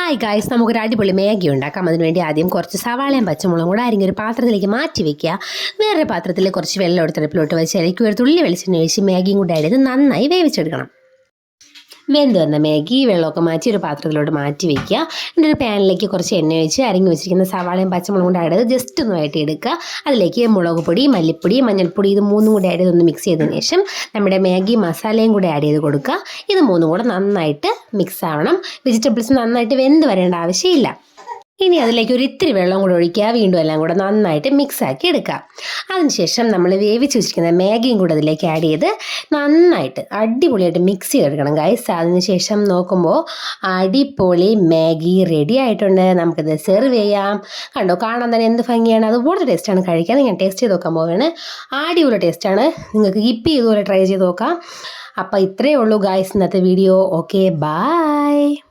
Hi guys, നമുക്കൊരു അടിപൊളി Maggi ഉണ്ടാക്കാം. അതിനുവേണ്ടി ആദ്യം കുറച്ച് സവാളയും പച്ചമുളകും കൂടെ അരിഞ്ഞ് ഒരു പാത്രത്തിലേക്ക് മാറ്റി വെക്കുക. വേറൊരു പാത്രത്തിൽ കുറച്ച് വെള്ളം എടുത്ത് അടുപ്പിലോട്ട് വെച്ച് അതിലേക്ക് ഒരു തുള്ളി വെളിച്ചെണ്ണ ഒഴിച്ച് മാഗിയും കൂടെ ആഡ് ചെയ്ത് നന്നായി വേവിച്ചെടുക്കണം. വെന്ത് വന്ന മാഗി വെള്ളമൊക്കെ മാറ്റി ഒരു പാത്രത്തിലോട്ട് മാറ്റി വെക്കുക. എന്നിട്ട് ഒരു പാനിലേക്ക് കുറച്ച് എണ്ണ ഒഴിച്ച് അരിഞ്ഞ് വെച്ചിരിക്കുന്ന സവാളയും പച്ചമുളകും കൂടെ ആഡ് ചെയ്ത് ജസ്റ്റ് ഒന്ന് വഴറ്റിയെടുക്കുക. അതിലേക്ക് മുളക് പൊടി, മല്ലിപ്പൊടി, മഞ്ഞൾപ്പൊടി ഇത് മൂന്നും കൂടെ ആഡ് ചെയ്ത് ഒന്ന് മിക്സ് ചെയ്തതിന് ശേഷം നമ്മുടെ മാഗി മസാലയും കൂടെ ആഡ് ചെയ്ത് കൊടുക്കുക. ഇത് മൂന്നും കൂടെ നന്നായിട്ട് മിക്സ് ആവണം. വെജിറ്റബിൾസ് നന്നായിട്ട് വെന്ത് വരേണ്ട ആവശ്യമില്ല. ഇനി അതിലേക്ക് ഒരു ഇത്തിരി വെള്ളം കൂടെ ഒഴിക്കുക. വീണ്ടും എല്ലാം കൂടെ നന്നായിട്ട് മിക്സാക്കി എടുക്കുക. അതിനുശേഷം നമ്മൾ വേവിച്ച് വെച്ചിരിക്കുന്ന മാഗിയും കൂടെ അതിലേക്ക് ആഡ് ചെയ്ത് നന്നായിട്ട് അടിപൊളിയായിട്ട് മിക്സ് ചെയ്തെടുക്കണം ഗൈസ്. അതിനുശേഷം നോക്കുമ്പോൾ അടിപൊളി മാഗി റെഡി ആയിട്ടുണ്ട്. നമുക്കിത് സെർവ് ചെയ്യാം. കണ്ടോ, കാണാൻ തന്നെ എന്ത് ഭംഗിയാണ്. അതുപോലെ ടേസ്റ്റാണ്. കഴിക്കാൻ ഞാൻ ടേസ്റ്റ് ചെയ്ത് നോക്കാൻ പോവുകയാണ്. അടിപൊളി ടേസ്റ്റാണ്. നിങ്ങൾക്ക് ഇപ്പം ഇതുപോലെ ട്രൈ ചെയ്ത് നോക്കാം. അപ്പോൾ ഇത്രയേ ഉള്ളൂ ഗൈസ് ഇന്നത്തെ വീഡിയോ. Okay, by.